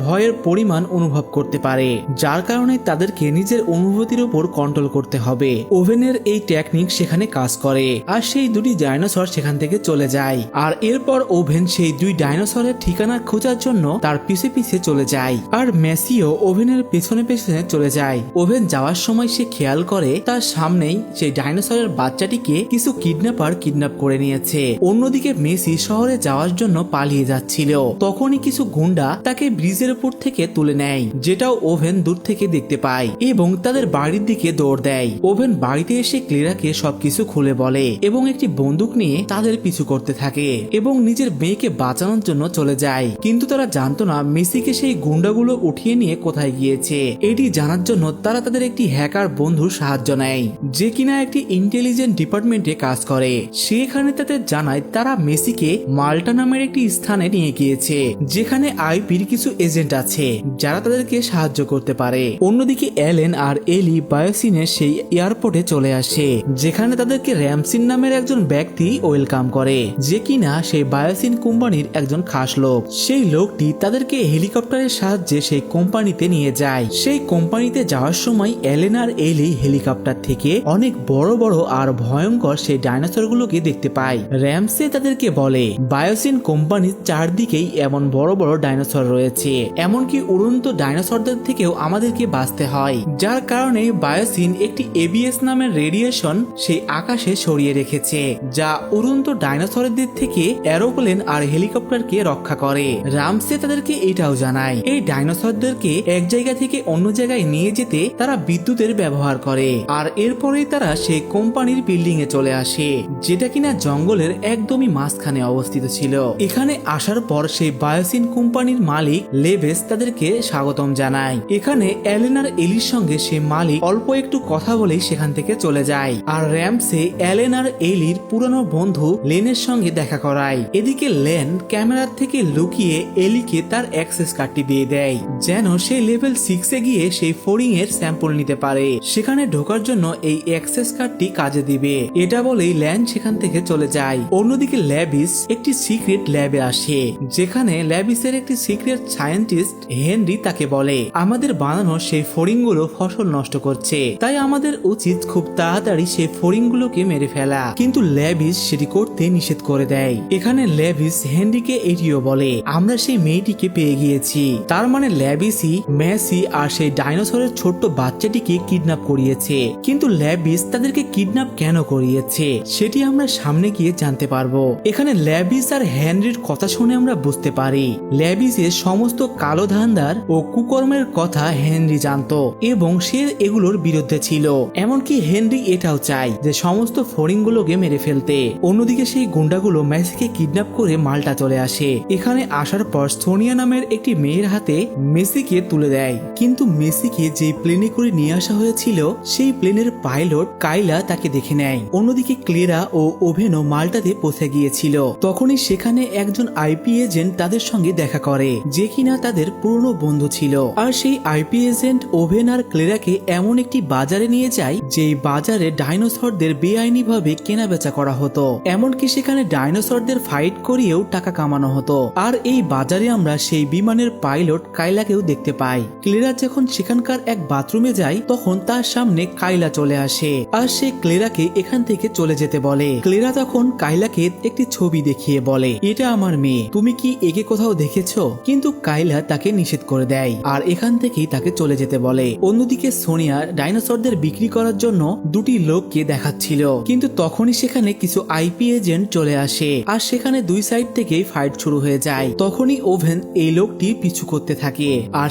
ভয়ের পরিমাণ অনুভব করতে পারে, যার কারণে তাদেরকে নিজের অনুভূতির উপর কন্ট্রোল করতে হবে। ওভেনের এই টেকনিক সেখানে কাজ করে আর সেই দুটি ডাইনোসর সেখান থেকে চলে যায়। আর এরপর ওভেন সেই দুই ডাইনোসরের ঠিকানা খোঁজার জন্য তার পিছে পিছে চলে যায় আর মেসিও ওভেনের পেছনে পেছনে চলে যায়। ওভেন যাওয়ার সময় সে খেয়াল করে তার সামনেই সেই ডাইনোসরের বাচ্চাটিকে কিছু কিডন্যাপার কিডন্যাপ করে নিয়েছে। অন্যদিকে মেসি শহরে যাওয়ার জন্য পালিয়ে যাচ্ছিল, তখনই কিছু গুন্ডা তাকে ব্রিজের উপর থেকে তুলে নেয়, যেটাও ওভেন দূর থেকে দেখতে পায় এবং তাদের বাড়ির দিকে দৌড় দেয়। ওভেন বাড়িতে এসে ক্লেরাকে সবকিছু খুলে বলে এবং একটি বন্দুক নিয়ে তাদের পিছু করতে থাকে এবং নিজের মেয়েকে বাঁচানোর জন্য চলে যায়। কিন্তু তারা জানতো না মেসিকে সেই গুন্ডাগুলো উঠিয়ে নিয়ে কোথায় গিয়েছে। এটি জানার জন্য তারা তাদের একটি হ্যাকার বন্ধুর সাহায্য নেয়, যে কিনা একটি ইন্টেলিজেন্ট ডিপার্টমেন্টে কাজ করে। সেখানে তাদের জানায় তারা মেসিকে মাল্টা নামের একটি স্থানে নিয়ে গিয়েছে, যেখানে আইপির কিছু এজেন্ট আছে যারা তাদেরকে সাহায্য করতে পারে। অন্যদিকে অ্যালেন আর এলি বায়োসিনের সেই এয়ারপোর্টে চলে আসে, যেখানে তাদেরকে র্যামসিন নামের একজন ব্যক্তি ওয়েলকাম করে, যে কিনা সেই বায়োসিন কোম্পানির একজন খাস লোক। সেই লোকটি তাদেরকে হেলিকপ্টারের সাহায্যে সেই কোম্পানিতে নিয়ে যায়। সেই কোম্পানিতে যাওয়ার সময় অ্যালেন আর এলি হেলিকপ্টার থেকে অনেক বড় বড় আর ভয়ঙ্কর সেই ডাইনোসর গুলোকে দেখতে পায়। র্যামসে তাদেরকে বলে বায়োসিন কোম্পানির চারদিকেই এমন বড় বড় ডাইনোসর রয়েছে, এমনকি উড়ন্ত ডাইনোসরদের থেকেও আমাদেরকে বাঁচতে হয়, যার কারণে বায়োসিন একটি এবিএস নামের রেডিয়েশন সেই আকাশে সরিয়ে রেখেছে, যা উড়ন্ত ডাইনোসরদের থেকে এরোপ্লেন আর হেলিকপ্টারকে রক্ষা করে। রামসে তাদেরকে এটাও জানায় এই ডাইনোসরদেরকে এক জায়গা থেকে অন্য জায়গায় নিয়ে যেতে তারা বিদ্যুতের ব্যবহার করে। আর এরপরেই তারা সেই কোম্পানির বিল্ডিং এ চলে আসে, যেটা কিনা জঙ্গলের একদমই মাঝখানে অবস্থিত ছিল। এখানে আসার পর সেই বায়োসিন কোম্পানির মালিক লেভেস তাদেরকে স্বাগতম জানায়। এখানে অ্যালেন আর এলির সঙ্গে সেই মালিক অল্প একটু কথা বলেই সেখান থেকে চলে যায়। আর র্যামসে অ্যালেন আর এলির পুরনো বন্ধু লেনের সঙ্গে দেখা করায়। এদিকে লেন ক্যামেরার থেকে লুকিয়ে এলিকে তার অ্যাক্সেস কার্ডটি দিয়ে দেয়, যেন সে লেভেল 6 এ গিয়ে সেই ফোরিং এর স্যাম্পল নিতে পারে। সেখানে ঢোকার জন্য এই অ্যাক্সেস কার্ডটি কাজে দিবে, এটা বলেই ল্যান সেখান থেকে চলে যায়। অন্যদিকে ল্যাবিস একটি সিক্রেট ল্যাবে আসে, যেখানে ল্যাবিসের একটি সিক্রেট সায়েন্টিস্ট হেনরি তাকে বলে আমাদের বানানো সেই ফোরিং গুলো ফসল নষ্ট করছে, তাই আমাদের উচিত খুব তাড়াতাড়ি সেই ফোরিং গুলোকে মেরে ফেলা। কিন্তু ল্যাবিস সেটি করতে নিষেধ করে দেয়। এখানে ল্যাবিস হেনরিকে এটিও বলে আমরা সেই মেয়েটিকে পেয়ে গিয়েছি, তার মানে ল্যাবিসই মেসি আর সেই ডাইনোসরের ছোট্ট বাচ্চাটিকে কিডন্যাপ করিয়েছে। কিন্তু ল্যাবিস তাদেরকে কিডন্যাপ কেন করিয়েছে সেটি আমরা সামনে গিয়ে জানতে পারবো। এখানে ল্যাবিস আর হেনরির কথা শুনে আমরা বুঝতে পারি ল্যাবিসের সমস্ত কালো ধান্দার ও কুকর্মের কথা হেনরি জানতো এবং সে এগুলোর বিরুদ্ধে ছিল। এমনকি হেনরি এটাও চায় যে সমস্ত ফোরিং গুলোকে মেরে ফেলতে। অন্যদিকে সেই গুন্ডাগুলো মেসিকে কিডন্যাপ করে মাল্টা চলে আসে। এখানে আসার পর সোনিয়া নামের একটি মেয়ের হাতে মেসিকে তুলে দেয়। কিন্তু মেসিকে যে প্লেনে করে নিয়ে আসা হয়েছিল সেই প্লেনের পাইলট কাইলা তাকে দেখে নেয়। অন্যদিকে ক্লেরা ও ওভেনও মাল্টাতে পৌঁছে গিয়েছিল। তখনই সেখানে একজন আইপি এজেন্ট তাদের সঙ্গে দেখা করে, যে কিনা তাদের পুরনো বন্ধু ছিল। আর সেই আইপি এজেন্ট ওভেন আর ক্লেরাকে এমন একটি বাজারে নিয়ে যায় যেই বাজারে ডাইনোসরদের বেআইনি ভাবে কেনা বেচা করা হতো, এমনকি সেখানে ডাইনোসরদের ফাইট করিয়েও টাকা কামানো হতো। আর এই বাজারে আমরা সেই বিমানের পাইলট কাইলাকেও দেখতে পাই। ক্লেরা যখন সেখানকার এক বাথরুমে যায় তখন তার সামনে কাইলা চলে আসে আর সে ক্লেরাকে এখান থেকে চলে যেতে বলে। ক্লেরা তখন কাইলাকে একটি ছবি দেখিয়ে বলে এটা আমার মেয়ে, তুমি কি একে কোথাও দেখেছো? কিন্তু কাইলা তাকে নিষেধ করে দেয় আর এখান থেকেই তাকে চলে যেতে বলে। অন্যদিকে সোনিয়া ডাইনোসরদের বিক্রি করার জন্য দুটি লোককে দেখাচ্ছিল, কিন্তু তখনই সেখানে কিছু আইপি এজেন্ট চলে আসে আর সেখানে দুই সাইড থেকেই ফাইট শুরু হয়ে যায়। তখনই ওভেন এই লোকটি পিছু করতে থাকে আর